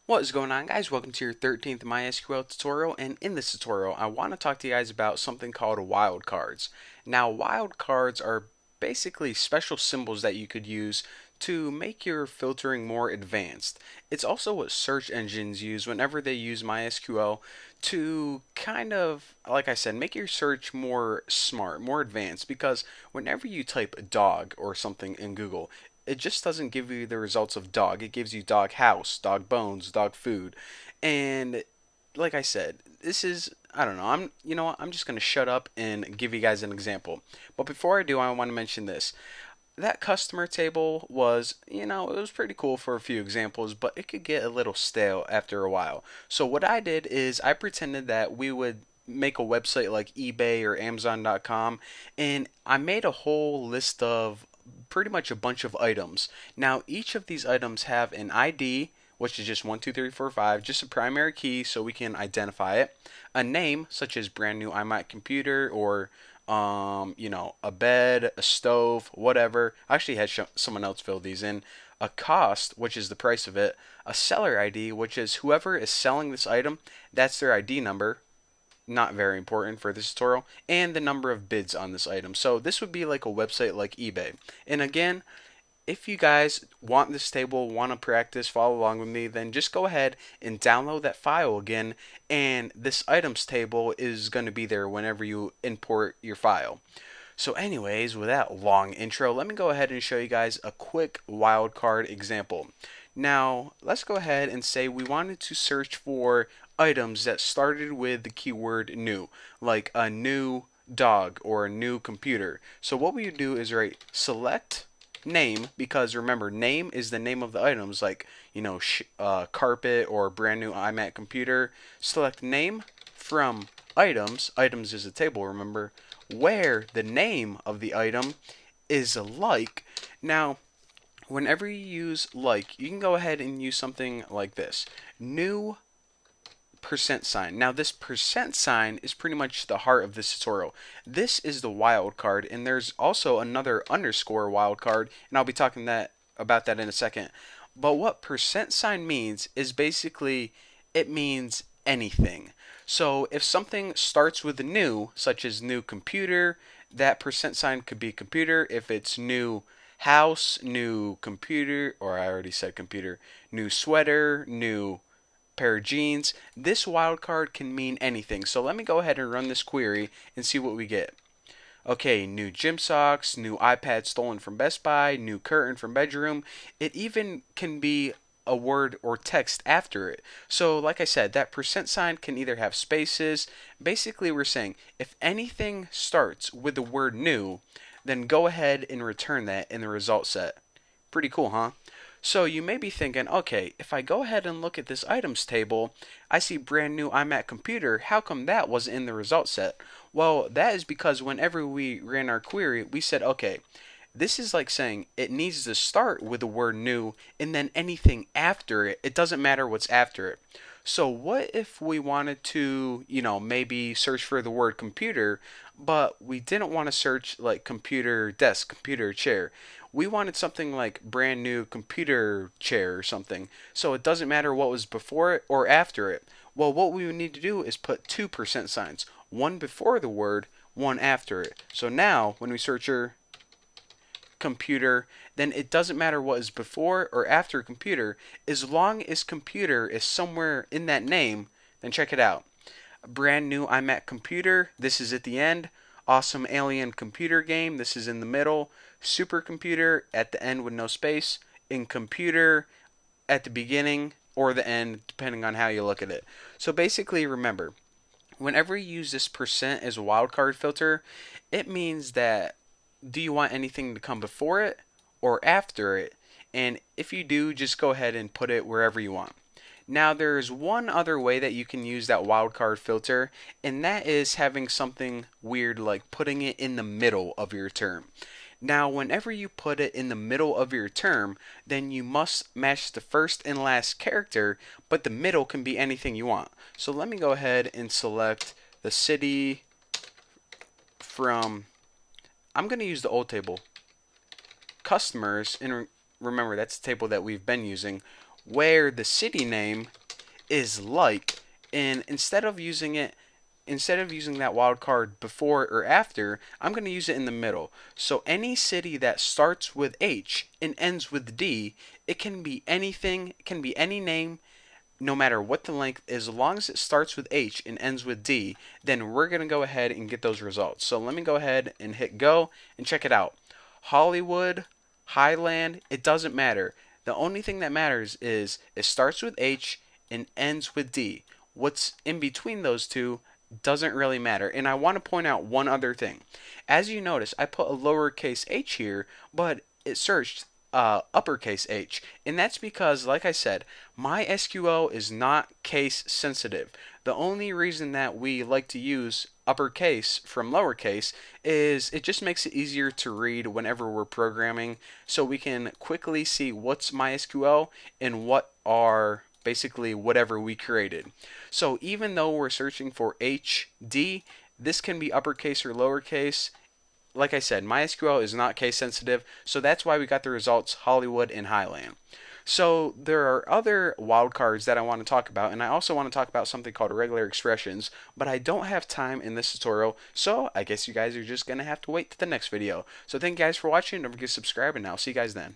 What is going on, guys? Welcome to your 13th MySQL tutorial, and in this tutorial I want to talk to you guys about something called wildcards. Now wildcards are basically special symbols that you could use to make your filtering more advanced. It's also what search engines use whenever they use MySQL to kind of, like I said, make your search more smart, more advanced, because whenever you type dog or something in Google, it just doesn't give you the results of dog. It gives you dog house, dog bones, dog food. And like I said, this is I don't know. I'm just going to shut up and give you guys an example. But before I do, I want to mention this. That customer table was, it was pretty cool for a few examples, but it could get a little stale after a while. So what I did is I pretended that we would make a website like eBay or Amazon.com, and I made a whole list of pretty much a bunch of items. Now, each of these items have an ID, which is just 1, 2, 3, 4, 5, just a primary key so we can identify it, a name, such as brand new iMac computer or a bed, a stove, whatever. I actually had someone else fill these in. A cost, which is the price of it, a seller ID, which is whoever is selling this item, that's their ID number, not very important for this tutorial, and the number of bids on this item. So this would be like a website like eBay. And again, if you guys want this table, want to practice, follow along with me, then just go ahead and download that file again, and this items table is going to be there whenever you import your file. So anyways, with that long intro, let me go ahead and show you guys a quick wildcard example. Now, let's go ahead and say we wanted to search for items that started with the keyword new, like a new dog or a new computer. So what we do is write select name, because remember, name is the name of the items, like carpet or brand new iMac computer. Select name from items. Items is a table, remember, where the name of the item is like. Now, whenever you use like, you can go ahead and use something like this: new percent sign. Now this percent sign is pretty much the heart of this tutorial. This is the wildcard, and there's also another underscore wildcard, and I'll be talking about that in a second. But what percent sign means is basically it means anything. So if something starts with a new, such as new computer, that percent sign could be computer. If it's new house, new computer, or I already said computer, new sweater, new pair of jeans. This wildcard can mean anything. So let me go ahead and run this query and see what we get. Okay, new gym socks, new iPad stolen from Best Buy, new curtain from bedroom. It even can be a word or text after it. So like I said, that percent sign can either have spaces. Basically, we're saying if anything starts with the word new, then go ahead and return that in the result set. Pretty cool, huh? So you may be thinking, okay, if I go ahead and look at this items table, I see brand new iMac computer. How come that wasn't in the result set? Well, that is because whenever we ran our query, we said, okay, this is like saying it needs to start with the word new, and then anything after it, it doesn't matter what's after it. So what if we wanted to, maybe search for the word computer, but we didn't want to search like computer desk, computer chair. We wanted something like brand new computer chair or something. So it doesn't matter what was before it or after it. Well, what we would need to do is put two percent signs, one before the word, one after it. So now when we search your computer, then it doesn't matter what is before or after computer, as long as computer is somewhere in that name. Then check it out: brand new iMac computer, this is at the end; awesome alien computer game, this is in the middle; supercomputer at the end with no space; in computer at the beginning or the end, depending on how you look at it. So basically, remember, whenever you use this percent as a wildcard filter, it means that do you want anything to come before it or after it? And if you do, just go ahead and put it wherever you want. Now, there's one other way that you can use that wildcard filter, and that is having something weird like putting it in the middle of your term. Now, whenever you put it in the middle of your term, then you must match the first and last character, but the middle can be anything you want. So let me go ahead and select the city from, I'm going to use the old table, customers, and remember that's the table that we've been using, where the city name is like, and instead of using that wildcard before or after, I'm going to use it in the middle. So any city that starts with H and ends with D, it can be anything, it can be any name, no matter what the length, as long as it starts with H and ends with D, then we're going to go ahead and get those results. So let me go ahead and hit go and check it out. Hollywood, Highland, it doesn't matter. The only thing that matters is it starts with H and ends with D. What's in between those two doesn't really matter. And I want to point out one other thing. As you notice, I put a lowercase h here, but it searched uppercase H. And that's because, like I said, MySQL is not case sensitive. The only reason that we like to use uppercase from lowercase is it just makes it easier to read whenever we're programming, so we can quickly see what's MySQL and what are basically whatever we created. So even though we're searching for HD, this can be uppercase or lowercase. Like I said, MySQL is not case sensitive, so that's why we got the results Hollywood and Highland. So there are other wildcards that I want to talk about, and I also want to talk about something called regular expressions, but I don't have time in this tutorial, so I guess you guys are just going to have to wait to the next video. So thank you guys for watching, don't forget to subscribe, and I'll see you guys then.